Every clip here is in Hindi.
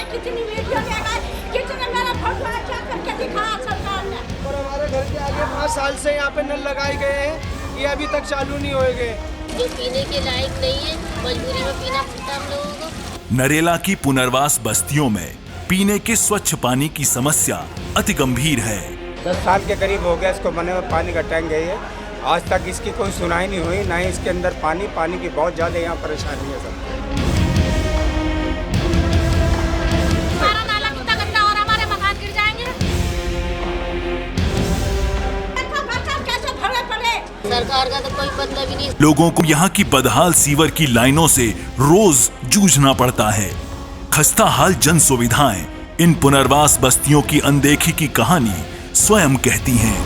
कितनी वीडियो लगाई, कितने मेरा फोटो अच्छा करके दिखाया सरकार ने। और हमारे घर के आगे 5 साल से यहाँ पे नल लगाए गए हैं, ये अभी तक चालू नहीं होए गए। जो पीने के लायक नहीं है, मजबूरी में पीना पड़ता है हम लोगों को। नरेला की पुनर्वास बस्तियों में पीने के स्वच्छ पानी की समस्या अति गंभीर है। 10 साल के करीब हो गया इसको बने हुए, पानी का टैंक है। आज तक इसकी कोई सुनाई नहीं हुई, ना ही इसके अंदर पानी की बहुत ज़्यादा यहाँ परेशानी है सब। हमारा नाला कितना गंदा और हमारे मकान गिर जाएंगे। कैसे भरे पड़े? सरकार का तो कोई मतलब ही नहीं। लोगों को यहाँ की बदहाल सीवर की लाइनों से रोज जूझना पड़ता है। खस्ता हाल जन सुविधाएं इन पुनर्वास बस्तियों की अनदेखी की कहानी स्वयं कहती हैं।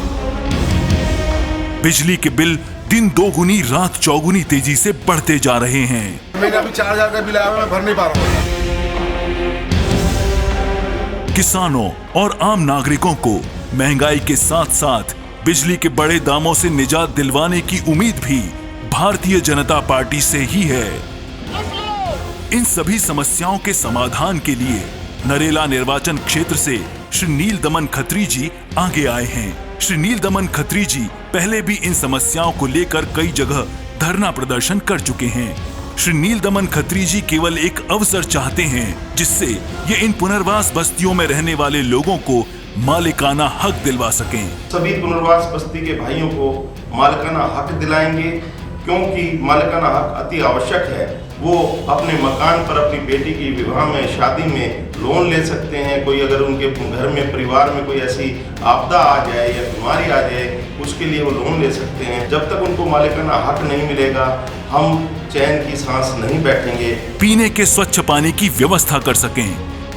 बिजली के बिल दिन दोगुनी रात चौगुनी तेजी से बढ़ते जा रहे हैं। मैंने अभी 4000 का बिल आया, मैं भर नहीं पा रहा हूँ। किसानों और आम नागरिकों को महंगाई के साथ साथ बिजली के बड़े दामों से निजात दिलवाने की उम्मीद भी भारतीय जनता पार्टी से ही है। इन सभी समस्याओं के समाधान के लिए नरेला निर्वाचन क्षेत्र से श्री नील दमन खत्री जी आगे आए हैं। श्री नील दमन खत्री जी पहले भी इन समस्याओं को लेकर कई जगह धरना प्रदर्शन कर चुके हैं। श्री नील दमन खत्री जी केवल एक अवसर चाहते हैं जिससे ये इन पुनर्वास बस्तियों में रहने वाले लोगों को मालिकाना हक दिलवा सकें। सभी पुनर्वास बस्ती के भाइयों को मालिकाना हक दिलाएंगे, क्योंकि मालिकाना हक अति आवश्यक है। वो अपने मकान पर अपनी बेटी की विवाह में, शादी में लोन ले सकते हैं। कोई अगर उनके घर में, परिवार में कोई ऐसी आपदा आ जाए या बीमारी आ जाए, उसके लिए वो लोन ले सकते हैं। जब तक उनको मालिकाना हक नहीं मिलेगा, हम चैन की सांस नहीं बैठेंगे। पीने के स्वच्छ पानी की व्यवस्था कर सकें।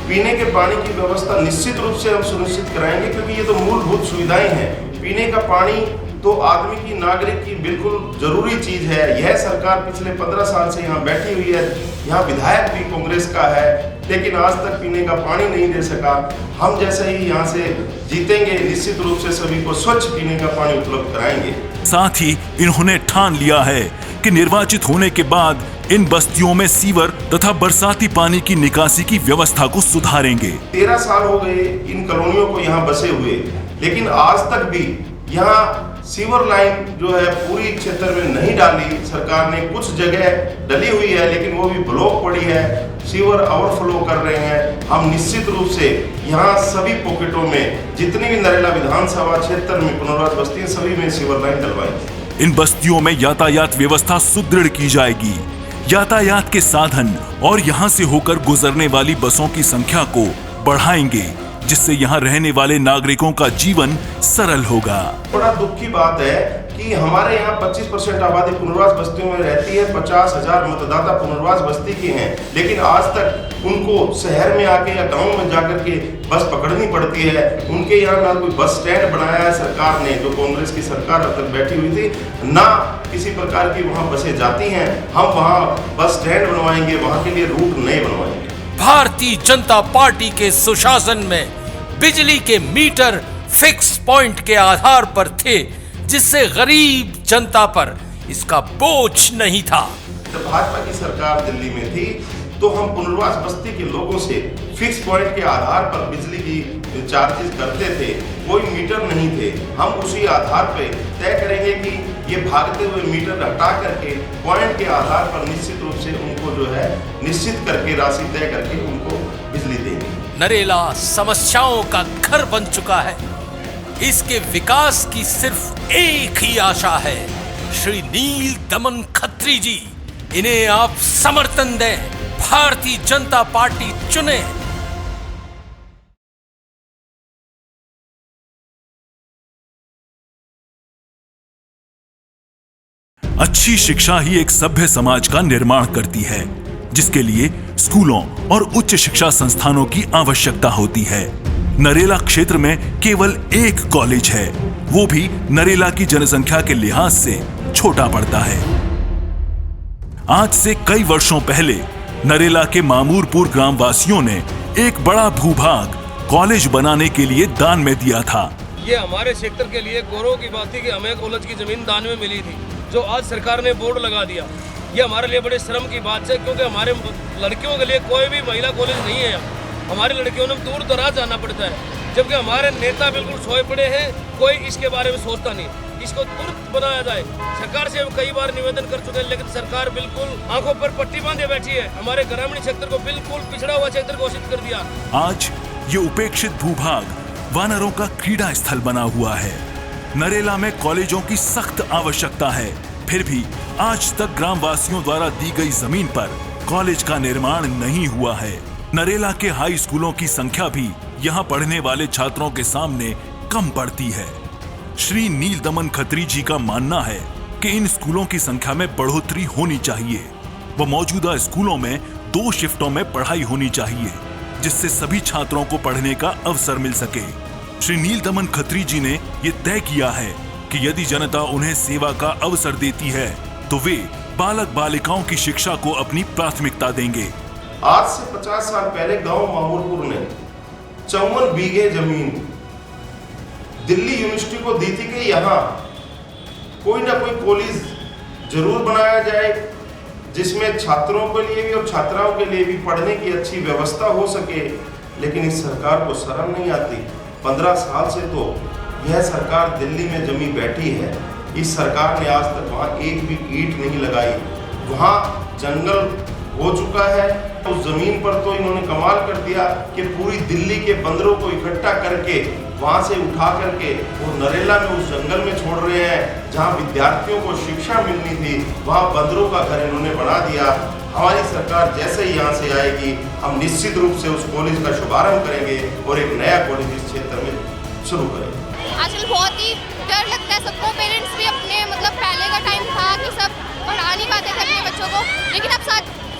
पीने के पानी की व्यवस्था निश्चित रूप से हम सुनिश्चित कराएंगे, क्योंकि ये तो मूलभूत सुविधाएं हैं। पीने का पानी तो आदमी की, नागरिक की बिल्कुल जरूरी चीज है। यह सरकार पिछले 15 साल से यहाँ बैठी हुई है। यहाँ विधायक भी कांग्रेस का है, लेकिन आज तक पीने का पानी नहीं दे सका। हम जैसे ही यहाँ से जीतेंगे, निश्चित रूप से सभी को स्वच्छ पीने का पानी उपलब्ध कराएंगे। साथ ही इन्होंने ठान लिया है कि निर्वाचित होने के बाद इन बस्तियों में सीवर तथा बरसाती पानी की निकासी की व्यवस्था को सुधारेंगे। 13 साल हो गए इन कॉलोनियों को यहाँ बसे हुए, लेकिन आज तक भी यहाँ सीवर लाइन जो है पूरी क्षेत्र में नहीं डाली सरकार ने। कुछ जगह डली हुई है, लेकिन वो भी ब्लॉक पड़ी है, सीवर ओवरफ्लो कर रहे हैं। हम निश्चित रूप से यहाँ सभी पॉकेटों में, जितनी भी नरेला विधानसभा क्षेत्र में पुनर्वास बस्ती, सभी में सीवर लाइन डलवाएंगे। इन बस्तियों में यातायात व्यवस्था सुदृढ़ की जाएगी। यातायात के साधन और यहाँ से होकर गुजरने वाली बसों की संख्या को बढ़ाएंगे, जिससे यहाँ रहने वाले नागरिकों का जीवन सरल होगा। बड़ा दुख की बात है कि हमारे यहाँ 25% आबादी पुनर्वास बस्तियों में रहती है। 50,000 मतदाता पुनर्वास बस्ती के हैं, लेकिन आज तक उनको शहर में आके या गांव में जाकर के बस पकड़नी पड़ती है। उनके यहाँ ना कोई बस स्टैंड बनाया है सरकार ने, जो कांग्रेस की सरकार अब तक बैठी हुई थी, ना किसी प्रकार की वहाँ बसें जाती हैं। हम वहाँ बस स्टैंड बनवाएंगे, वहाँ के लिए रूट नए बनवाएंगे। भारतीय जनता पार्टी के सुशासन में बिजली के मीटर फिक्स पॉइंट के आधार पर थे, जिससे गरीब जनता पर इसका बोझ नहीं था। जब भाजपा की सरकार दिल्ली में थी, तो हम पुनर्वास बस्ती के लोगों से फिक्स पॉइंट के आधार पर बिजली की चार्जेस करते थे। कोई मीटर नहीं थे। हम उसी आधार पे तय करेंगे कि ये भागते हुए मीटर हटा करके पॉइंट के आधार पर निश्चित रूप से उनको जो है निश्चित करके राशि तय करके उनको बिजली देंगे। नरेला समस्याओं का घर बन चुका है। इसके विकास की सिर्फ एक ही आशा है, श्री नील दमन खत्री जी, इन्हें आप समर्थन दें, भारतीय जनता पार्टी चुने। अच्छी शिक्षा ही एक सभ्य समाज का निर्माण करती है, जिसके लिए स्कूलों और उच्च शिक्षा संस्थानों की आवश्यकता होती है। नरेला क्षेत्र में केवल एक कॉलेज है, वो भी नरेला की जनसंख्या के लिहाज से छोटा पड़ता है। आज से कई वर्षों पहले नरेला के मामूरपुर ग्रामवासियों ने एक बड़ा भूभाग कॉलेज बनाने के लिए दान में दिया था। ये हमारे क्षेत्र के लिए गौरव की बात थी कि हमें कॉलेज की जमीन दान में मिली थी, जो आज सरकार ने बोर्ड लगा दिया। ये हमारे लिए बड़े शर्म की बात है, क्योंकि हमारे लड़कियों के लिए कोई भी महिला कॉलेज नहीं है। हमारी लड़कियों ने दूर दराज जाना पड़ता है, जबकि हमारे नेता बिल्कुल सोए पड़े हैं, कोई इसके बारे में सोचता नहीं। इसको तुरंत बनाया जाए। सरकार से कई बार निवेदन कर चुके हैं, लेकिन सरकार बिल्कुल आंखों पर पट्टी बांधे बैठी है। हमारे ग्रामीण क्षेत्र को बिल्कुल पिछड़ा हुआ क्षेत्र घोषित कर दिया। आज ये उपेक्षित भूभाग वानरों का क्रीड़ा स्थल बना हुआ है। नरेला में कॉलेजों की सख्त आवश्यकता है, फिर भी आज तक ग्रामवासियों द्वारा दी गई जमीन पर कॉलेज का निर्माण नहीं हुआ है। नरेला के हाई स्कूलों की संख्या भी यहाँ पढ़ने वाले छात्रों के सामने कम पड़ती है। श्री नील दमन खत्री जी का मानना है कि इन स्कूलों की संख्या में बढ़ोतरी होनी चाहिए। वो मौजूदा स्कूलों में 2 शिफ्टों में पढ़ाई होनी चाहिए, जिससे सभी छात्रों को पढ़ने का अवसर मिल सके। श्री नील दमन खत्री जी ने ये तय किया है कि यदि जनता उन्हें सेवा का अवसर देती है तो वे बालक बालिकाओं की शिक्षा को अपनी प्राथमिकता देंगे। आज से 50 साल पहले गांव माहौरपुर ने 54 बीघे जमीन दिल्ली यूनिवर्सिटी को दी थी कि यहाँ कोई ना कोई कॉलेज जरूर बनाया जाए, जिसमें छात्रों के लिए भी और छात्राओं के लिए भी पढ़ने की अच्छी व्यवस्था हो सके। लेकिन इस सरकार को शर्म नहीं आती। 15 साल से तो यह सरकार दिल्ली में जमी बैठी है। इस सरकार ने आज तक वहाँ एक भी ईंट नहीं लगाई। वहाँ जंगल हो चुका है। उस जमीन पर तो इन्होंने कमाल कर दिया कि पूरी दिल्ली के बंदरों को इकट्ठा करके वहाँ से उठा करके वो नरेला में उस जंगल में छोड़ रहे हैं, जहाँ विद्यार्थियों को शिक्षा मिलनी थी। वहाँ बंदरों का घर इन्होंने बना दिया। हमारी सरकार जैसे ही यहाँ से आएगी, हम निश्चित रूप से उस कॉलेज का शुभारंभ करेंगे और एक नया कॉलेज इस क्षेत्र में शुरू करेंगे। आजकल बहुत ही डर लगता है सबको। पेरेंट्स भी अपने पहले का टाइम था कि सब पढ़ा नहीं पाते थे अपने बच्चों को, लेकिन अब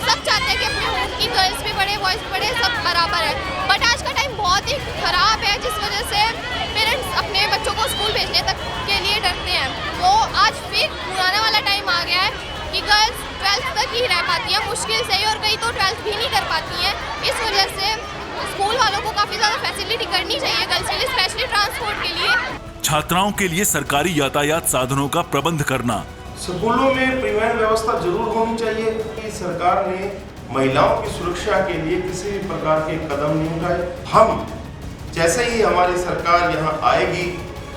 सब चाहते हैं कि अपने उनकी गर्ल्स भी पढ़े, बॉयज भी पढ़े, सब बराबर है। बट आज का टाइम बहुत ही खराब है, जिस वजह से पेरेंट्स अपने बच्चों को स्कूल भेजने तक के लिए डरते हैं। वो आज फिर पुराना वाला टाइम आ गया है कि गर्ल्स 12th तक ही रह पाती हैं मुश्किल से ही, और कई तो 12th भी नहीं कर पाती हैं। इस वजह से स्कूल वालों को काफी ज्यादा फैसिलिटी करनी चाहिए गर्ल्स के लिए, स्पेशली ट्रांसपोर्ट के लिए। छात्राओं के लिए सरकारी यातायात साधनों का प्रबंध करना। स्कूलों में परिवहन व्यवस्था जरूर होनी चाहिए। कि सरकार ने महिलाओं की सुरक्षा के लिए किसी भी प्रकार के कदम नहीं उठाए। हम जैसे ही हमारी सरकार यहाँ आएगी,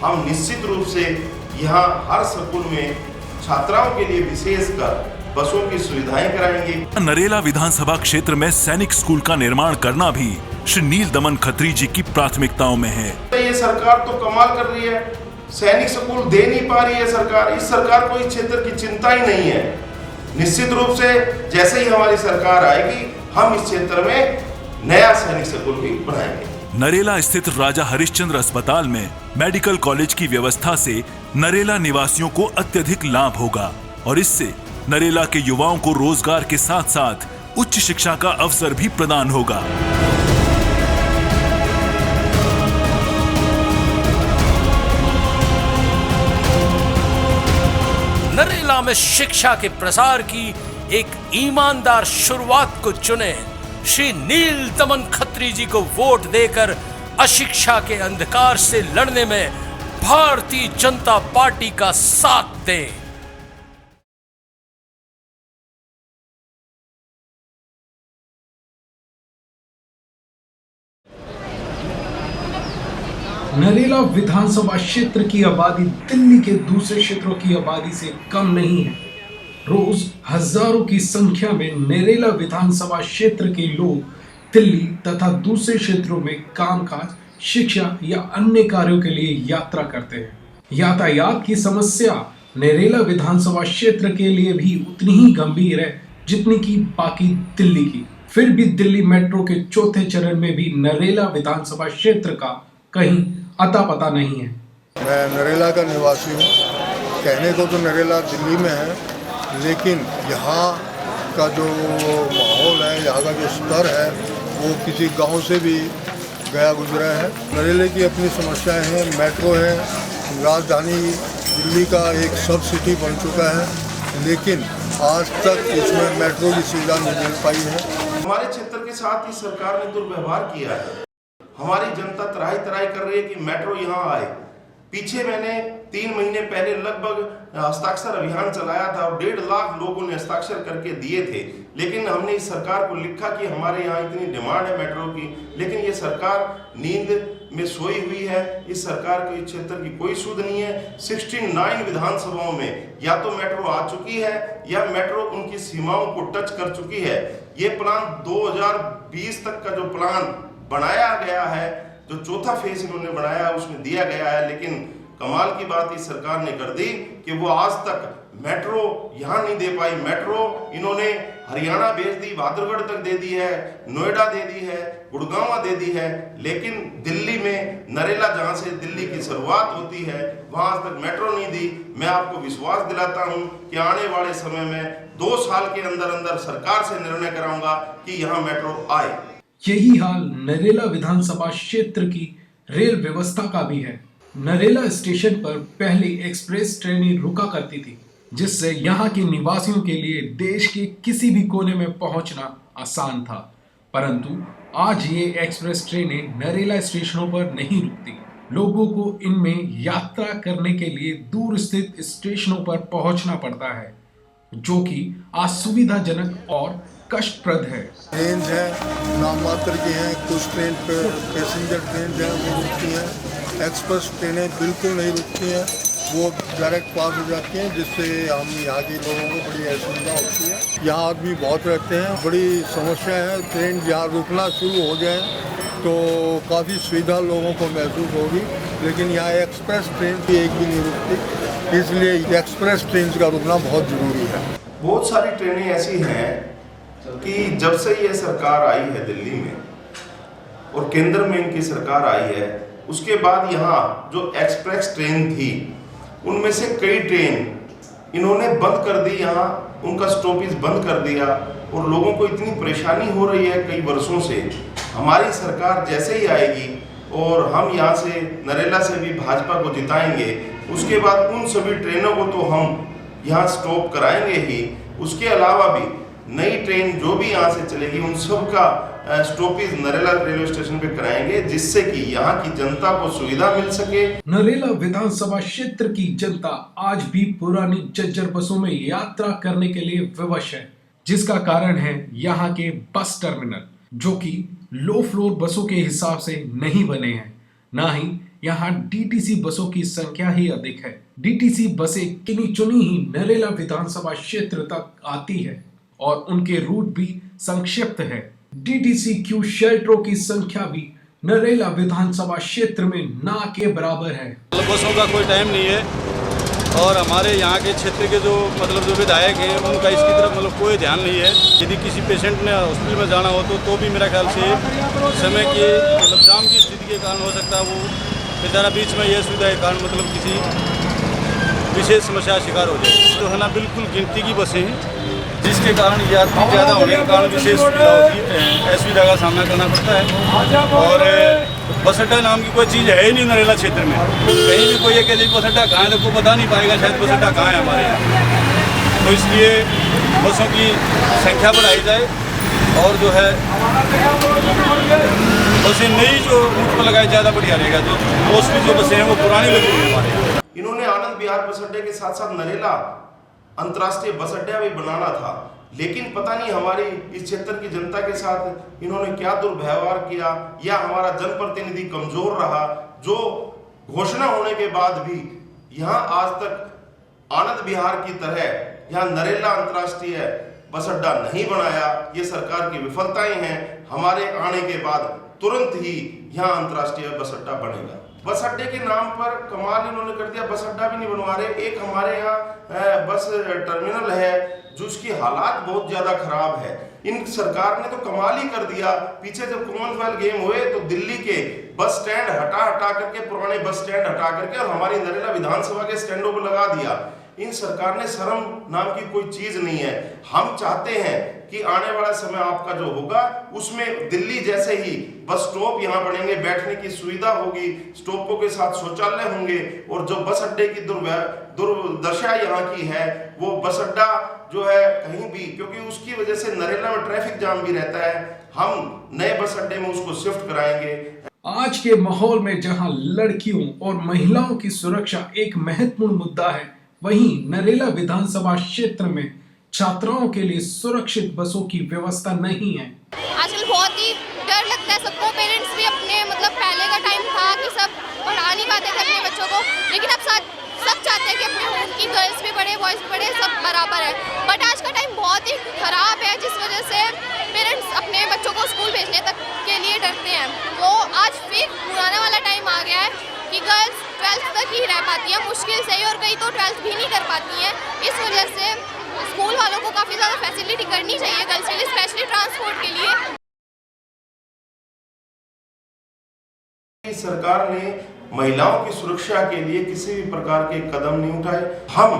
हम निश्चित रूप से यहाँ हर स्कूल में छात्राओं के लिए विशेषकर बसों की सुविधाएं कराएंगे। नरेला विधानसभा क्षेत्र में सैनिक स्कूल का निर्माण करना भी श्री नील दमन खत्री जी की प्राथमिकताओं में है। ये सरकार तो कमाल कर रही है, सैनिक स्कूल दे नहीं पा रही है सरकार। इस सरकार को इस क्षेत्र की चिंता ही नहीं है। निश्चित रूप से जैसे ही हमारी सरकार आएगी, हम इस क्षेत्र में नया सैनिक स्कूल भी बनाएंगे। नरेला स्थित राजा हरिश्चंद्र अस्पताल में मेडिकल कॉलेज की व्यवस्था से नरेला निवासियों को अत्यधिक लाभ होगा और इससे नरेला के युवाओं को रोजगार के साथ साथ उच्च शिक्षा का अवसर भी प्रदान होगा। नरेला में शिक्षा के प्रसार की एक ईमानदार शुरुआत को चुने। श्री नील दमन खत्री जी को वोट देकर अशिक्षा के अंधकार से लड़ने में भारतीय जनता पार्टी का साथ दें। नरेला विधानसभा क्षेत्र की आबादी दिल्ली के दूसरे क्षेत्रों की आबादी से कम नहीं है। रोज हजारों की संख्या में नरेला विधानसभा क्षेत्र के लोग दिल्ली तथा दूसरे क्षेत्रों में कामकाज, शिक्षा या अन्य कार्यों के लिए यात्रा करते हैं। यातायात की समस्या नरेला विधानसभा क्षेत्र के लिए भी उतनी ही गंभीर है जितनी की बाकी दिल्ली की। फिर भी दिल्ली मेट्रो के चौथे चरण में भी नरेला विधानसभा क्षेत्र का कहीं अता पता नहीं है। मैं नरेला का निवासी हूँ। कहने को तो नरेला दिल्ली में है, लेकिन यहाँ का जो माहौल है, यहाँ का जो स्तर है, वो किसी गांव से भी गया गुजरा है। नरेले की अपनी समस्याएं हैं। मेट्रो है, राजधानी दिल्ली का एक सब सिटी बन चुका है, लेकिन आज तक इसमें मेट्रो की सुविधा नहीं मिल पाई है। हमारे क्षेत्र के साथ ही सरकार ने दुर्व्यवहार किया है। हमारी जनता तराई तराई कर रही है कि मेट्रो यहाँ आए, पीछे मैंने 3 महीने पहले लगभग हस्ताक्षर अभियान चलाया था और 1.5 लाख लोगों ने हस्ताक्षर करके दिए थे। लेकिन हमने इस सरकार को लिखा कि हमारे यहाँ इतनी डिमांड है मेट्रो की, लेकिन ये सरकार नींद में सोई हुई है। इस सरकार को इस क्षेत्र की कोई सुध नहीं है। 69 विधानसभाओं में या तो मेट्रो आ चुकी है या मेट्रो उनकी सीमाओं को टच कर चुकी है। ये प्लान 2020 तक का जो प्लान बनाया गया है, जो चौथा फेज इन्होंने बनाया उसमें दिया गया है, लेकिन कमाल की बात इस सरकार ने कर दी कि वो आज तक मेट्रो यहाँ नहीं दे पाई। मेट्रो इन्होंने हरियाणा भेज दी, बहादुरगढ़ तक दे दी है, नोएडा दे दी है, गुड़गांव दे दी है, लेकिन दिल्ली में नरेला जहाँ से दिल्ली की शुरुआत होती है वहाँ आज तक मेट्रो नहीं दी। मैं आपको विश्वास दिलाता हूँ कि आने वाले समय में 2 साल के अंदर अंदर सरकार से निर्णय कराऊंगा कि यहाँ मेट्रो आए। यही हाल नरेला विधानसभा क्षेत्र की रेल व्यवस्था का भी है। नरेला स्टेशन पर पहले एक्सप्रेस ट्रेनें रुका करती थी, जिससे यहाँ के निवासियों के लिए देश के किसी भी कोने में पहुंचना आसान था। परंतु आज ये एक्सप्रेस ट्रेनें नरेला स्टेशनों पर नहीं रुकती। लोगों को इनमें यात्रा करने के लिए दूर स्थित स्टेशनों पर पहुंचना पड़ता है, जो कि असुविधाजनक और कष्टप्रद है। ट्रेन है नाम मात्र की हैं, कुछ ट्रेन पैसेंजर ट्रेन है वो रुकती हैं, एक्सप्रेस ट्रेनें बिल्कुल नहीं रुकती हैं, वो डायरेक्ट पास हो जाती हैं, जिससे हम यहाँ के लोगों को बड़ी असुविधा होती है। यहाँ आदमी बहुत रहते हैं, बड़ी समस्या है। ट्रेन यहाँ रुकना शुरू हो जाए तो काफ़ी सुविधा लोगों को महसूस होगी, लेकिन यहाँ एक्सप्रेस ट्रेन भी एक भी नहीं रुकती, इसलिए एक्सप्रेस ट्रेन का रुकना बहुत ज़रूरी है। बहुत सारी ट्रेनें ऐसी हैं कि जब से ये सरकार आई है दिल्ली में और केंद्र में इनकी सरकार आई है, उसके बाद यहाँ जो एक्सप्रेस ट्रेन थी उनमें से कई ट्रेन इन्होंने बंद कर दी, यहाँ उनका स्टॉपेज बंद कर दिया और लोगों को इतनी परेशानी हो रही है कई वर्षों से। हमारी सरकार जैसे ही आएगी और हम यहाँ से नरेला से भी भाजपा को जिताएंगे, उसके बाद उन सभी ट्रेनों को तो हम यहाँ स्टॉप कराएंगे ही, उसके अलावा भी नई ट्रेन जो भी यहाँ से चलेगी उन सब का स्टॉपेज नरेला रेलवे स्टेशन पे कराएंगे, जिससे कि यहाँ की जनता को सुविधा मिल सके। नरेला विधानसभा क्षेत्र की जनता आज भी पुरानी जर्जर बसों में यात्रा करने के लिए विवश है, जिसका कारण है यहाँ के बस टर्मिनल, जो कि लो फ्लोर बसों के हिसाब से नहीं बने हैं। ना ही यहाँ डीटीसी बसों की संख्या ही अधिक है। डीटीसी बसें किन्हीं चुनी ही नरेला विधानसभा क्षेत्र तक आती है और उनके रूट भी संक्षिप्त है। डीटीसी क्यू शेल्टरों की संख्या भी नरेला विधानसभा क्षेत्र में ना के बराबर है। बसों का कोई टाइम नहीं है और हमारे यहाँ के क्षेत्र के जो विधायक हैं उनका इसकी तरफ कोई ध्यान नहीं है। यदि किसी पेशेंट ने हॉस्पिटल में जाना हो तो भी मेरा ख्याल से समय के जाम की स्थिति के कारण हो सकता है वो बेचारा बीच में यह सुविधा के कारण किसी विशेष समस्या शिकार हो जाए। तो है ना बिल्कुल गिनती की बसें हैं, जिसके कारण यात्री ज़्यादा होने के कारण विशेष सुविधा होती है, असुविधा का सामना करना पड़ता है। और बस अड्डा नाम की कोई चीज़ है ही नहीं नरेला क्षेत्र में। कहीं भी कोई ये कह दे बस अड्डा कहाँ है तो कोई बता नहीं पाएगा शायद बस अड्डा कहाँ है हमारे यहाँ। तो इसलिए बसों की संख्या बढ़ाई जाए और जो है बसें नई जो रूट पर लगाई ज़्यादा बढ़िया रहेगा। जो मोस्टली जो बसें हैं वो पुरानी लगी हुई है हमारे यहाँ। इन्होंने आनंद विहार बस अड्डे के साथ साथ नरेला अंतर्राष्ट्रीय बस अड्डा भी बनाना था, लेकिन पता नहीं हमारी इस क्षेत्र की जनता के साथ इन्होंने क्या दुर्व्यवहार किया या हमारा जनप्रतिनिधि कमजोर रहा, जो घोषणा होने के बाद भी यहाँ आज तक आनंद विहार की तरह यहाँ नरेला अंतर्राष्ट्रीय बस अड्डा नहीं बनाया। ये सरकार की विफलताएं हैं। हमारे आने के बाद तुरंत ही यहाँ अंतर्राष्ट्रीय बस अड्डा बनेगा। बस अड्डे के नाम पर कमाल इन्होंने कर दिया, बस अड्डा भी नहीं बनवा रहे। एक हमारे यहाँ बस टर्मिनल है जिसकी हालात बहुत ज्यादा खराब है। इन सरकार ने तो कमाल ही कर दिया। पीछे जब कॉमनवेल्थ गेम हुए तो दिल्ली के बस स्टैंड हटा करके, पुराने बस स्टैंड हटा करके और हमारी नरेला विधानसभा के स्टैंडों को लगा दिया। इन सरकार ने शर्म नाम की कोई चीज नहीं है। हम चाहते हैं कि आने वाला समय आपका जो होगा उसमें दिल्ली जैसे ही बस स्टॉप यहाँ बनेंगे, बैठने की सुविधा होगी, स्टॉपों के साथ शौचालय होंगे और जो बस अड्डे की दुर्दशा यहाँ की है वो बस अड्डा जो है कहीं भी, क्योंकि उसकी वजह से नरेला में ट्रैफिक जाम भी रहता है, हम नए बस अड्डे में उसको शिफ्ट कराएंगे। आज के माहौल में जहां लड़कियों और महिलाओं की सुरक्षा एक महत्वपूर्ण मुद्दा है, वहीं नरेला विधानसभा क्षेत्र में छात्राओं के लिए सुरक्षित बसों की व्यवस्था नहीं है। आजकल बहुत ही डर लगता है सबको। पेरेंट्स भी अपने मतलब पहले का टाइम था कि सब पढ़ा नहीं पाते थे अपने बच्चों को, लेकिन अब सब चाहते हैं कि अपने उनकी गर्ल्स भी पढ़े बॉयज़ भी पढ़े, सब बराबर है। बट आज का टाइम बहुत ही ख़राब है, जिस वजह से पेरेंट्स अपने बच्चों को स्कूल भेजने तक के लिए डरते हैं। तो आज फिर पुराने वाला टाइम आ गया है कि गर्ल्स 12th तक ही रह पाती है मुश्किल से ही, और कई तो 12th भी नहीं कर पाती हैं। इस वजह से स्कूल वालों को काफ़ी ज़्यादा फैसिलिटी करनी चाहिए गर्ल्स के लिए, स्पेशली ट्रांसपोर्ट के लिए। सरकार ने महिलाओं की सुरक्षा के लिए किसी भी प्रकार के कदम नहीं उठाए। हम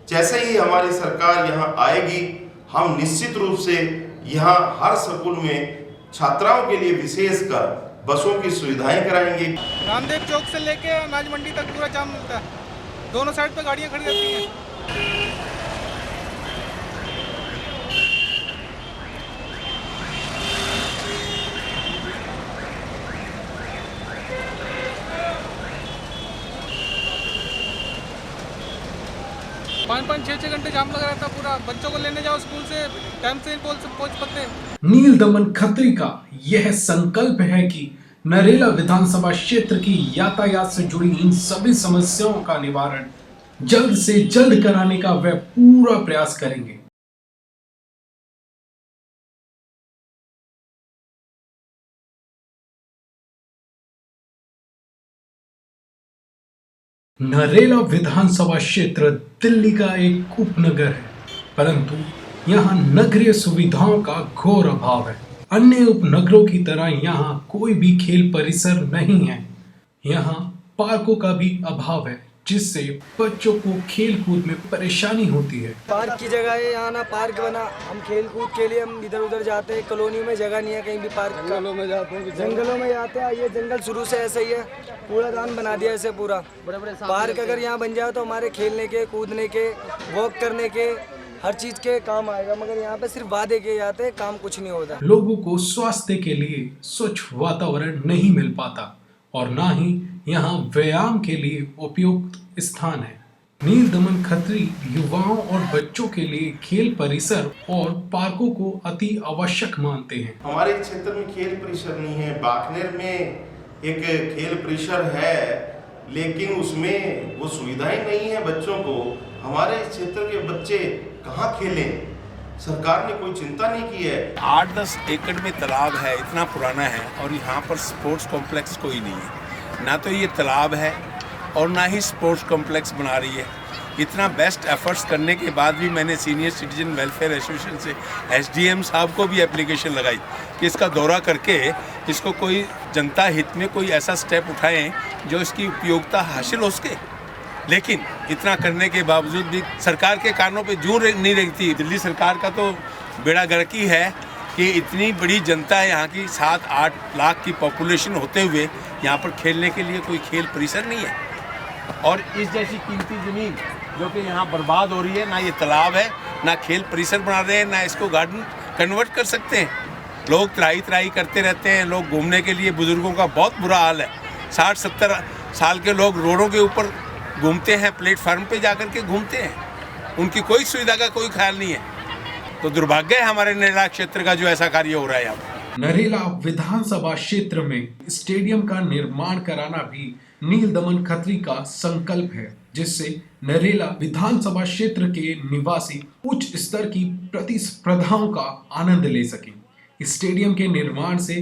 जैसे ही हमारी सरकार यहाँ आएगी, हम निश्चित रूप से यहाँ हर स्कूल में छात्राओं के लिए विशेषकर बसों की सुविधाएं कराएंगे। रामदेव चौक से लेके अनाज मंडी तक पूरा जाम मिलता है, दोनों साइड पे गाड़ियाँ खड़ी रहती हैं। 5-5, 6-6 घंटे जाम लगा रहता पूरा। बच्चों को लेने जाओ स्कूल से, टाइम से पहुंच पाते। नील दमन खत्री का यह संकल्प है कि नरेला विधानसभा क्षेत्र की यातायात से जुड़ी इन सभी समस्याओं का निवारण जल्द से जल्द कराने का वे पूरा प्रयास करेंगे। नरेला विधानसभा क्षेत्र दिल्ली का एक उपनगर है, परंतु यहाँ नगरीय सुविधाओं का घोर अभाव है। अन्य उपनगरों की तरह यहाँ कोई भी खेल परिसर नहीं है। यहाँ पार्कों का भी अभाव है, जिससे बच्चों को खेल कूद में परेशानी होती है। पार्क की जगह है यहाँ ना, पार्क बना, हम खेल कूद के लिए हम इधर उधर जाते हैं। कॉलोनी में जगह नहीं है कहीं भी पार्क। जंगलों में जाते हैं, जंगलों में जाते हैं। ये जंगल शुरू से ऐसा ही है, कूड़ादान बना दिया ऐसे पूरा। पार्क अगर यहाँ बन जाए तो हमारे खेलने के, कूदने के, वॉक करने के, हर चीज के काम आएगा। मगर यहाँ पे सिर्फ वादे किए जाते हैं, काम कुछ नहीं होता। लोगों को स्वास्थ्य के लिए स्वच्छ वातावरण नहीं मिल पाता और ना ही यहाँ व्यायाम के लिए उपयुक्त स्थान है। नील दमन खत्री युवाओं और बच्चों के लिए खेल परिसर और पार्कों को अति आवश्यक मानते हैं। हमारे क्षेत्र में खेल परिसर नहीं है। बाकनेर में एक खेल परिसर है, लेकिन उसमें वो सुविधाएं नहीं है बच्चों को। हमारे क्षेत्र के बच्चे कहाँ खेलें? सरकार ने कोई चिंता नहीं की है। 8-10 एकड़ में तालाब है, इतना पुराना है, और यहाँ पर स्पोर्ट्स कॉम्प्लेक्स कोई नहीं है। ना तो ये तालाब है और ना ही स्पोर्ट्स कॉम्प्लेक्स बना रही है। इतना बेस्ट एफर्ट्स करने के बाद भी मैंने सीनियर सिटीजन वेलफेयर एसोसिएशन से SDM साहब को भी एप्लीकेशन लगाई कि इसका दौरा करके इसको कोई जनता हित में कोई ऐसा स्टेप उठाएं जो इसकी उपयोगिता हासिल हो सके। लेकिन इतना करने के बावजूद भी सरकार के कानों पे जूं नहीं रहती। दिल्ली सरकार का तो बेड़ा गर्क ही है कि इतनी बड़ी जनता है यहाँ की, 7-8 लाख की पॉपुलेशन होते हुए यहाँ पर खेलने के लिए कोई खेल परिसर नहीं है। और इस जैसी कीमती ज़मीन जो कि यहाँ बर्बाद हो रही है, ना ये तालाब है, ना खेल परिसर बना रहे हैं, ना इसको गार्डन कन्वर्ट कर सकते हैं। लोग त्राही करते रहते हैं। लोग घूमने के लिए, बुज़ुर्गों का बहुत बुरा हाल है। 60-70 साल के लोग रोडों के ऊपर घूमते हैं, प्लेटफार्म पे जाकर के घूमते हैं। उनकी कोई सुविधा का कोई ख्याल नहीं है। तो दुर्भाग्य है हमारे नरेला क्षेत्र का जो ऐसा कार्य हो रहा है यहाँ। नरेला विधानसभा क्षेत्र में स्टेडियम का निर्माण कराना भी नील दमन खत्री का संकल्प है, जिससे नरेला विधानसभा क्षेत्र के निवासी उच्च स्तर की प्रतिस्पर्धाओं का आनंद ले सकें। स्टेडियम के निर्माण से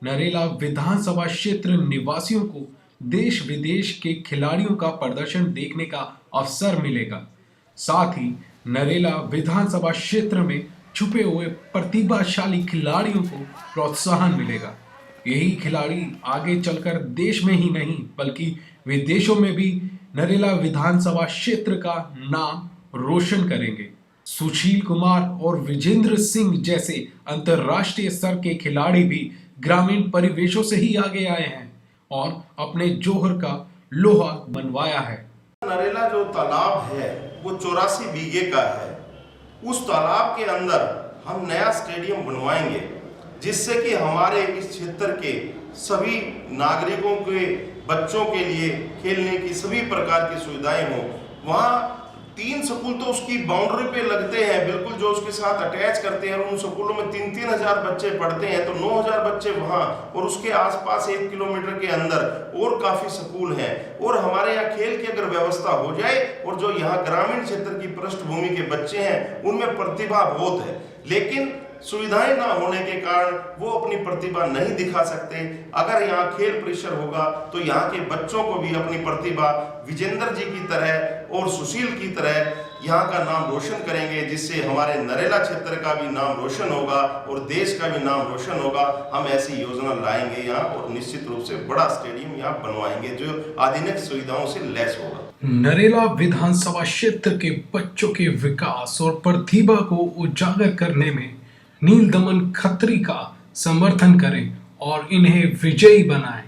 नरेला विधानसभा क्षेत्र निवासियों को देश विदेश के खिलाड़ियों का प्रदर्शन देखने का अवसर मिलेगा। साथ ही नरेला विधानसभा क्षेत्र में छुपे हुए प्रतिभाशाली खिलाड़ियों को प्रोत्साहन मिलेगा। यही खिलाड़ी आगे चलकर देश में ही नहीं बल्कि विदेशों में भी नरेला विधानसभा क्षेत्र का नाम रोशन करेंगे। सुशील कुमार और विजेंद्र सिंह जैसे अंतर्राष्ट्रीय स्तर के खिलाड़ी भी ग्रामीण परिवेशों से ही आगे आए हैं और अपने जोहर का लोहा मनवाया है। नरेला जो तालाब है वो 84 बीघे का है। उस तालाब के अंदर हम नया स्टेडियम बनवाएंगे। जिससे कि हमारे इस क्षेत्र के सभी नागरिकों के बच्चों के लिए खेलने की सभी प्रकार की सुविधाएं हों। वहाँ 3 स्कूल तो उसकी बाउंड्री पे लगते हैं, बिल्कुल जो उसके साथ अटैच करते हैं, और उन स्कूलों में 3-3 हजार बच्चे पढ़ते हैं, तो 9 हजार बच्चे वहाँ, और उसके आसपास 1 किलोमीटर के अंदर और काफ़ी स्कूल हैं। और हमारे यहाँ खेल की अगर व्यवस्था हो जाए, और जो यहाँ ग्रामीण क्षेत्र की पृष्ठभूमि के बच्चे हैं उनमें प्रतिभा बहुत है, लेकिन सुविधाएं ना होने के कारण वो अपनी प्रतिभा नहीं दिखा सकते। अगर यहाँ खेल परिसर होगा तो यहाँ के बच्चों को भी अपनी प्रतिभा विजेंद्र जी की तरह और सुशील की तरह यहाँ का नाम रोशन करेंगे, जिससे हमारे नरेला क्षेत्र का भी नाम रोशन होगा और देश का भी नाम रोशन होगा। हम ऐसी योजना लाएंगे यहाँ, और निश्चित रूप से बड़ा स्टेडियम यहाँ बनवाएंगे जो आधुनिक सुविधाओं से लैस होगा। नरेला विधानसभा क्षेत्र के बच्चों के विकास और प्रतिभा को उजागर करने में नील दमन खत्री का समर्थन करें और इन्हें विजयी बनाएं।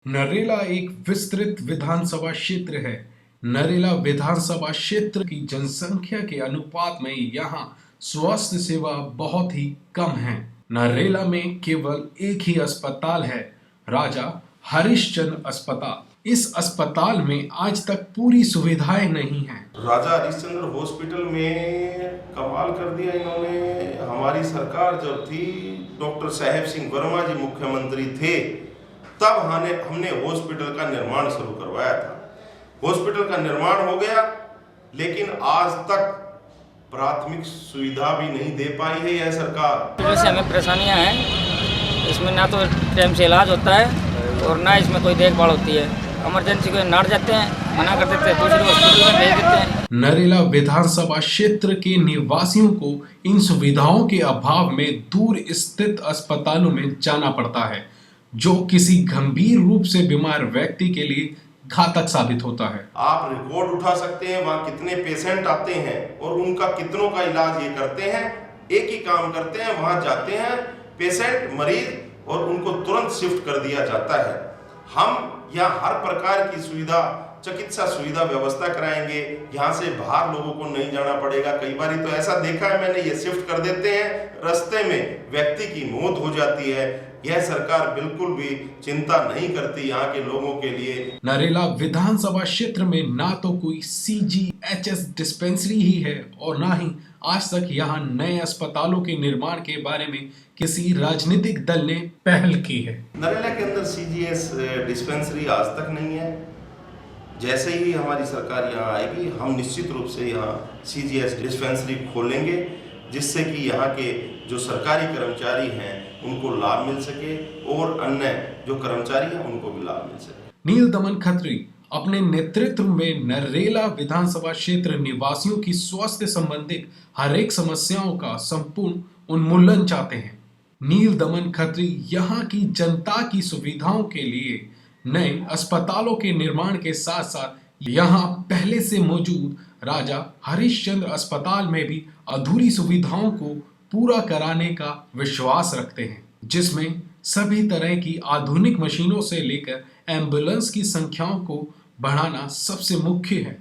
नरेला एक विस्तृत विधानसभा क्षेत्र है। नरेला विधानसभा क्षेत्र की जनसंख्या के अनुपात में यहाँ स्वास्थ्य सेवा बहुत ही कम है। नरेला में केवल एक ही अस्पताल है, राजा हरिश्चंद्र अस्पताल। इस अस्पताल में आज तक पूरी सुविधाएं नहीं हैं। राजा हरिश्चंद्र हॉस्पिटल में कमाल कर दिया इन्होंने। हमारी सरकार जब थी, डॉक्टर साहेब सिंह वर्मा जी मुख्यमंत्री थे, तब हमने हॉस्पिटल का निर्माण शुरू करवाया था। हॉस्पिटल का निर्माण हो गया, लेकिन आज तक प्राथमिक सुविधा भी नहीं दे पाई है यह सरकार। इसमें हमें परेशानियां हैं, इसमें ना तो टाइम से इलाज होता है और ना इसमें कोई देखभाल होती है। इमरजेंसी को नाड़ जाते हैं, मना कर देते हैं, दूसरे हॉस्पिटल में भेज देते हैं। नरेला विधानसभा क्षेत्र के निवासियों को इन सुविधाओं के अभाव में दूर स्थित अस्पतालों में जाना पड़ता है, जो किसी गंभीर रूप से बीमार व्यक्ति के लिए घातक साबित होता है। आप रिकॉर्ड उठा सकते हैं, वहाँ कितने पेशेंट आते हैं और उनका कितनों का इलाज ये करते हैं। एक ही काम करते हैं, वहाँ जाते हैं पेशेंट मरीज और उनको तुरंत शिफ्ट कर दिया जाता है। हम यहाँ हर प्रकार की सुविधा, चिकित्सा सुविधा व्यवस्था कराएंगे, यहाँ से बाहर लोगों को नहीं जाना पड़ेगा। कई बार तो ऐसा देखा है मैंने, ये शिफ्ट कर देते हैं, रास्ते में व्यक्ति की मौत हो जाती है। यह सरकार बिल्कुल भी चिंता नहीं करती यहाँ के लोगों के लिए। नरेला विधानसभा क्षेत्र में ना तो कोई CGHS डिस्पेंसरी ही है और ना ही आज तक यहाँ नए अस्पतालों के निर्माण के बारे में किसी राजनीतिक दल ने पहल की है। नरेला के अंदर CGS डिस्पेंसरी आज तक नहीं है। जैसे ही हमारी सरकार यहाँ आएगी, हम निश्चित रूप से यहाँ CGS डिस्पेंसरी खोलेंगे, जिससे कि यहाँ के जो सरकारी कर्मचारी हैं उनको लाभ मिल सके और अन्य जो कर्मचारी हैं उनको भी लाभ मिल सके। नील दमन खत्री अपने नेतृत्व में नरेला विधानसभा क्षेत्र निवासियों की स्वास्थ्य संबंधित हर एक समस्याओं का संपूर्ण उन्मूलन चाहते हैं। नील दमन खत्री यहाँ की जनता की सुविधाओं के लिए नए अस्पतालों के निर्माण के साथ साथ यहाँ पहले से मौजूद राजा हरिश्चंद्र अस्पताल में भी अधूरी सुविधाओं को पूरा कराने का विश्वास रखते हैं, जिसमें सभी तरह की आधुनिक मशीनों से लेकर एम्बुलेंस की संख्याओं को बढ़ाना सबसे मुख्य है।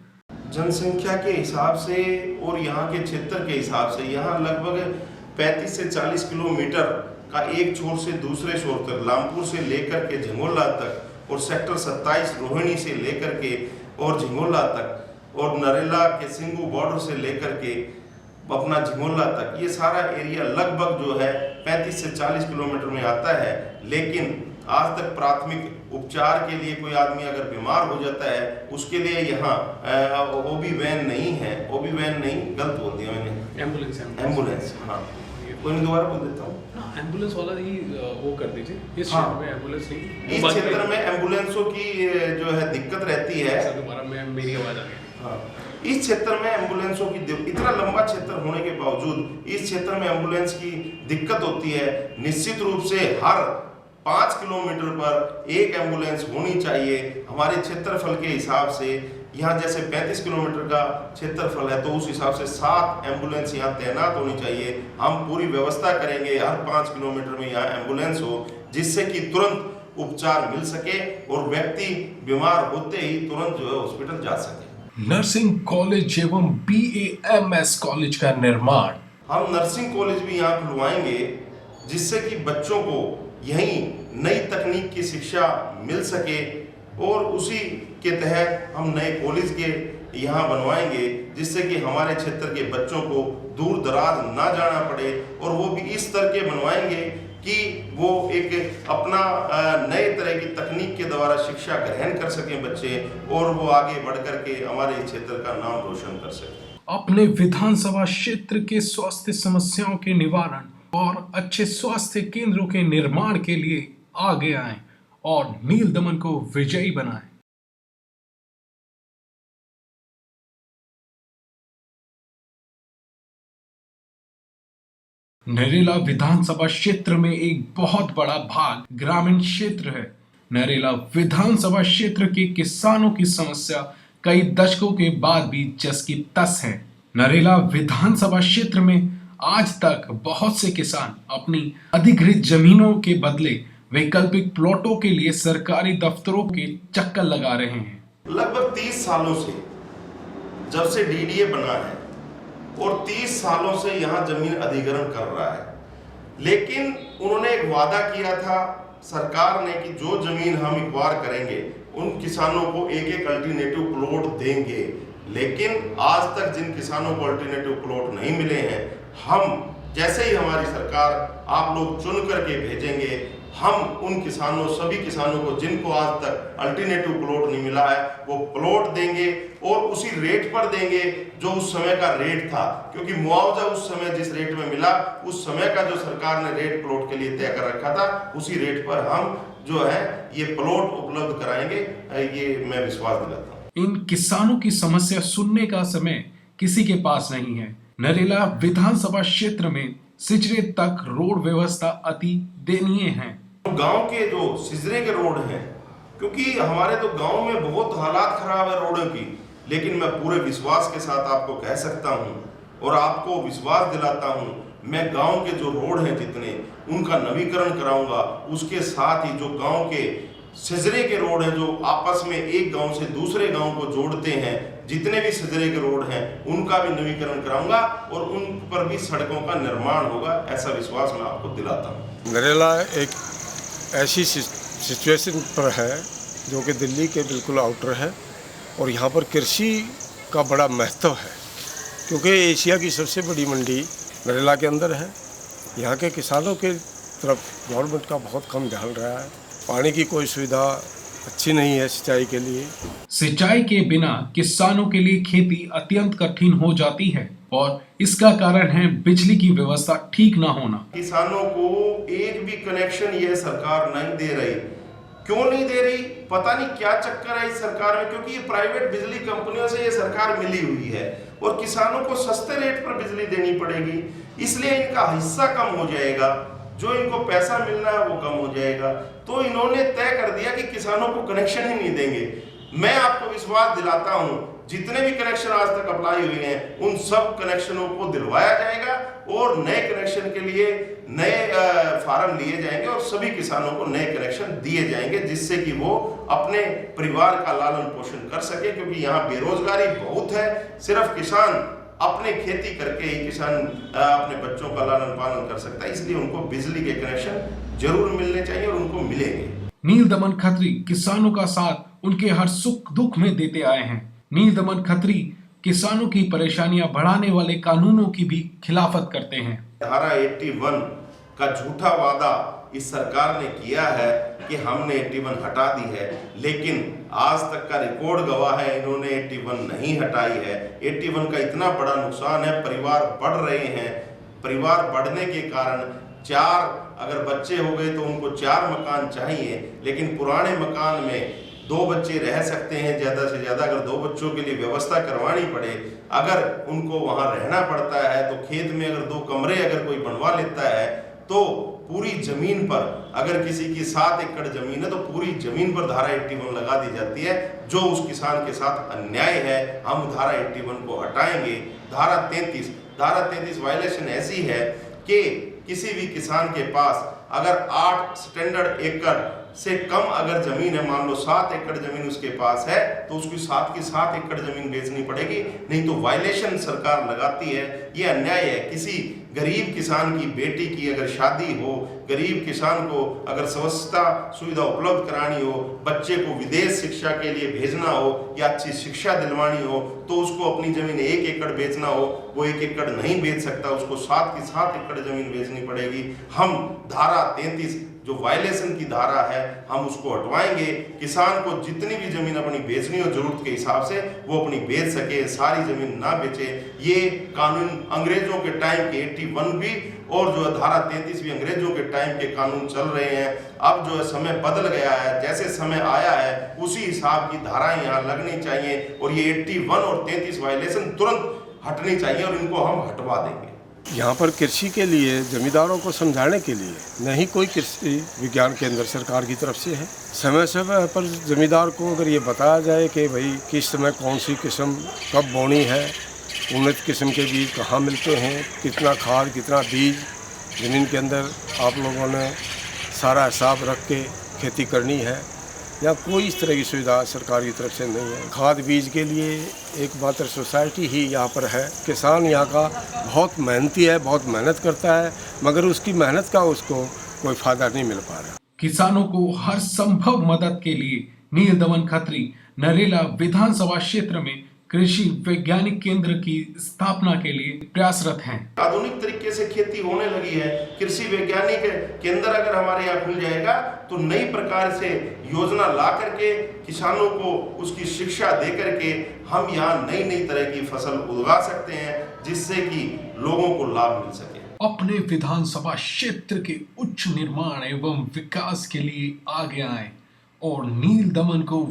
जनसंख्या के हिसाब से और यहाँ के क्षेत्र के हिसाब से यहाँ लगभग 35 से 40 किलोमीटर का एक छोर से दूसरे छोर तक, लामपुर से लेकर के झंगोला तक और सेक्टर 27 रोहिणी से लेकर के और झंगोला तक और नरेला के सिंगू बॉर्डर से लेकर के अपना झंगोला तक, ये सारा एरिया लगभग जो है 35 से 40 किलोमीटर में आता है। लेकिन आज तक प्राथमिक उपचार के लिए कोई आदमी अगर बीमार हो जाता है, उसके लिए यहाँ ओबी वैन नहीं है। ओबी वैन नहीं, गलत बोल दिया मैंने, एम्बुलेंस। हाँ, कोई नहीं, दोबारा बोल देता हूँ। एम्बुलेंस वाला ही वो कर दीजिए। इस क्षेत्र में एम्बुलेंस नहीं, इस क्षेत्र में एम्बुलेंसों की जो है दिक्कत रहती है। दोबारा मेरी आवाज आ गई। हाँ, इस क्षेत्र में एम्बुलेंसों की इतना लंबा क्षेत्र होने के बावजूद इस क्षेत्र में एम्बुलेंस की दिक्कत होती है। निश्चित रूप से हर 5 किलोमीटर पर एक एम्बुलेंस होनी चाहिए। हमारे क्षेत्रफल के हिसाब से यहाँ जैसे 35 किलोमीटर का क्षेत्रफल है, तो उस हिसाब से 7 एम्बुलेंस यहाँ तैनात होनी चाहिए। हम पूरी व्यवस्था करेंगे हर 5 किलोमीटर में यहाँ एम्बुलेंस हो, जिससे कि तुरंत उपचार मिल सके और व्यक्ति बीमार होते ही तुरंत जो है हॉस्पिटल जा सके। नर्सिंग कॉलेज एवं BAMS कॉलेज का निर्माण। हम नर्सिंग कॉलेज भी यहाँ खुलवाएंगे जिससे कि बच्चों को यहीं नई तकनीक की शिक्षा मिल सके और उसी के तहत हम नए कॉलेज के यहाँ बनवाएंगे जिससे कि हमारे क्षेत्र के बच्चों को दूर दराज ना जाना पड़े और वो भी इस तरह के बनवाएंगे कि वो एक अपना नए तरह की तकनीक के द्वारा शिक्षा ग्रहण कर सकें बच्चे और वो आगे बढ़ कर के हमारे क्षेत्र का नाम रोशन कर सकें। अपने विधानसभा क्षेत्र के स्वास्थ्य समस्याओं के निवारण और अच्छे स्वास्थ्य केंद्रों के निर्माण के लिए आगे आएं और नील दमन को विजयी बनाएं। नरेला विधानसभा क्षेत्र में एक बहुत बड़ा भाग ग्रामीण क्षेत्र है। नरेला विधानसभा क्षेत्र के किसानों की समस्या कई दशकों के बाद भी जस की तस है। नरेला विधानसभा क्षेत्र में आज तक बहुत से किसान अपनी अधिग्रहित जमीनों के बदले वैकल्पिक प्लॉटों के लिए सरकारी दफ्तरों के चक्कर लगा रहे हैं। लगभग 30 सालों से जब से DDA बना है और 30 सालों से यहाँ जमीन अधिग्रहण कर रहा है, लेकिन उन्होंने एक वादा किया था सरकार ने कि जो जमीन हम एक्वायर करेंगे उन किसानों को एक अल्टरनेटिव प्लॉट देंगे। लेकिन आज तक जिन किसानों को अल्टरनेटिव प्लॉट नहीं मिले हैं, हम जैसे ही हमारी सरकार आप लोग चुन करके भेजेंगे, हम उन किसानों सभी किसानों को जिनको आज तक अल्टरनेटिव प्लॉट नहीं मिला है वो प्लॉट देंगे और उसी रेट पर देंगे जो उस समय का रेट था, क्योंकि मुआवजा उस समय जिस रेट में मिला उस समय का जो सरकार ने रेट प्लॉट के लिए तय कर रखा था उसी रेट पर हम जो है ये प्लॉट उपलब्ध कराएंगे, ये मैं विश्वास दिलाता हूँ। इन किसानों की समस्या सुनने का समय किसी के पास नहीं है। नरेला विधानसभा क्षेत्र में सिजरे तक रोड व्यवस्था अति दयनीय है। गांव के जो सिजरे के रोड हैं, क्योंकि हमारे तो गांव में बहुत हालात खराब है रोडों की, लेकिन मैं पूरे विश्वास के साथ आपको कह सकता हूं और आपको विश्वास दिलाता हूं, मैं गांव के जो रोड हैं जितने उनका नवीकरण कराऊंगा। उसके साथ ही जो गांव के सिजरे के रोड हैं जो आपस में एक गांव से दूसरे गांव को जोड़ते हैं, जितने भी सिजरे के रोड हैं उनका भी नवीकरण कराऊंगा और उन पर भी सड़कों का निर्माण होगा, ऐसा विश्वास मैं आपको दिलाता हूँ। नरेला एक ऐसी सिचुएशन पर है जो कि दिल्ली के बिल्कुल आउटर है और यहाँ पर कृषि का बड़ा महत्व है, क्योंकि एशिया की सबसे बड़ी मंडी नरेला के अंदर है। यहाँ के किसानों के तरफ गवर्नमेंट का बहुत कम ध्यान रहा है। पानी की कोई सुविधा अच्छी नहीं है सिंचाई के लिए। सिंचाई के बिना किसानों के लिए खेती अत्यंत कठिन हो जाती है और इसका कारण है बिजली की व्यवस्था ठीक ना होना। किसानों को एक भी कनेक्शन यह सरकार नहीं दे रही। क्यों नहीं दे रही, पता नहीं क्या चक्कर है इस सरकार में, क्योंकि ये प्राइवेट बिजली कंपनियों से ये सरकार मिली हुई है और किसानों को सस्ते रेट पर बिजली देनी पड़ेगी, इसलिए इनका हिस्सा कम हो जाएगा, जो इनको पैसा मिलना है वो कम हो जाएगा। तो इन्होंने तय कर दिया कि किसानों को कनेक्शन ही नहीं देंगे। मैं आपको विश्वास दिलाता हूं, जितने भी कनेक्शन आज तक अप्लाई हुए हैं उन सब कनेक्शनों को दिलवाया जाएगा और नए कनेक्शन के लिए नए फार्म लिए जाएंगे और सभी किसानों को नए कनेक्शन दिए जाएंगे, जिससे कि वो अपने परिवार का लालन पोषण कर सके, क्योंकि यहाँ बेरोजगारी बहुत है। सिर्फ किसान अपने खेती करके ही किसान अपने बच्चों का लालन पालन कर सकता है, इसलिए उनको बिजली के कनेक्शन जरूर मिलने चाहिए और उनको मिलेंगे। नील दमन खत्री किसानों का साथ उनके हर सुख दुख में देते आए हैं। नील दमन खत्री किसानों की परेशानियां बढ़ाने वाले कानूनों की भी खिलाफत करते हैं। धारा 81 का झूठा वादा इस सरकार ने किया है कि हमने 81 हटा दी है, लेकिन आज तक का रिकॉर्ड गवाह है इन्होंने 81 नहीं हटाई है। 81 का इतना बड़ा नुकसान है, परिवार बढ़ रहे हैं, परिवार बढ़ने के कारण 4 अगर बच्चे हो गए तो उनको 4 मकान चाहिए, लेकिन पुराने मकान में 2 बच्चे रह सकते हैं ज़्यादा से ज़्यादा। अगर 2 बच्चों के लिए व्यवस्था करवानी पड़े, अगर उनको वहाँ रहना पड़ता है तो खेत में अगर 2 कमरे अगर कोई बनवा लेता है तो पूरी जमीन पर, अगर किसी की 7 एकड़ जमीन है तो पूरी जमीन पर धारा 81 लगा दी जाती है, जो उस किसान के साथ अन्याय है। हम धारा 81 को हटाएंगे। धारा 33 वायलेशन ऐसी है कि किसी भी किसान के पास अगर 8 स्टैंडर्ड एकड़ से कम अगर जमीन है, मान लो 7 एकड़ जमीन उसके पास है, तो उसकी 7 की 7 एकड़ जमीन बेचनी पड़ेगी, नहीं तो वायलेशन सरकार लगाती है। ये अन्याय है। किसी गरीब किसान की बेटी की अगर शादी हो, गरीब किसान को अगर स्वास्थ्य सुविधा उपलब्ध करानी हो, बच्चे को विदेश शिक्षा के लिए भेजना हो या अच्छी शिक्षा दिलवानी हो, तो उसको अपनी जमीन 1 एकड़ बेचना हो, वो 1 एकड़ नहीं बेच सकता, उसको 7 की 7 एकड़ जमीन बेचनी पड़ेगी। हम धारा 33 जो वायलेशन की धारा है, हम उसको हटवाएंगे। किसान को जितनी भी जमीन अपनी बेचनी हो जरूरत के हिसाब से वो अपनी बेच सके, सारी जमीन ना बेचे। ये कानून अंग्रेजों के टाइम के 81 भी और जो धारा 33 भी अंग्रेजों के टाइम के कानून चल रहे हैं। अब जो है समय बदल गया है, जैसे समय आया है उसी हिसाब की धाराएं यहाँ लगनी चाहिए और ये 81 और 33 वायलेशन तुरंत हटनी चाहिए और इनको हम हटवा देंगे। यहाँ पर कृषि के लिए जमींदारों को समझाने के लिए नहीं कोई कृषि विज्ञान केंद्र सरकार की तरफ से है। समय समय पर जमींदार को अगर ये बताया जाए कि भाई किस समय कौन सी किस्म कब बोनी है, उन्नत किस्म के बीज कहाँ मिलते हैं, कितना खाद कितना बीज ज़मीन के अंदर आप लोगों ने सारा हिसाब रख के खेती करनी है, या कोई इस तरह की सुविधा सरकार की तरफ से नहीं है। खाद बीज के लिए एकमात्र सोसाइटी ही यहाँ पर है। किसान यहाँ का बहुत मेहनती है, बहुत मेहनत करता है, मगर उसकी मेहनत का उसको कोई फायदा नहीं मिल पा रहा। किसानों को हर संभव मदद के लिए नील दमन खत्री नरेला विधानसभा क्षेत्र में कृषि वैज्ञानिक केंद्र की स्थापना के लिए प्रयासरत हैं। आधुनिक तरीके से खेती होने लगी है। कृषि वैज्ञानिक केंद्र अगर हमारे यहाँ खुल जाएगा तो नई प्रकार से योजना ला करके किसानों को उसकी शिक्षा दे करके हम यहाँ नई नई तरह की फसल उगा सकते हैं, जिससे कि लोगों को लाभ मिल सके। अपने विधानसभा क्षेत्र के उच्च निर्माण एवं विकास के लिए आगे आए और नील दमन को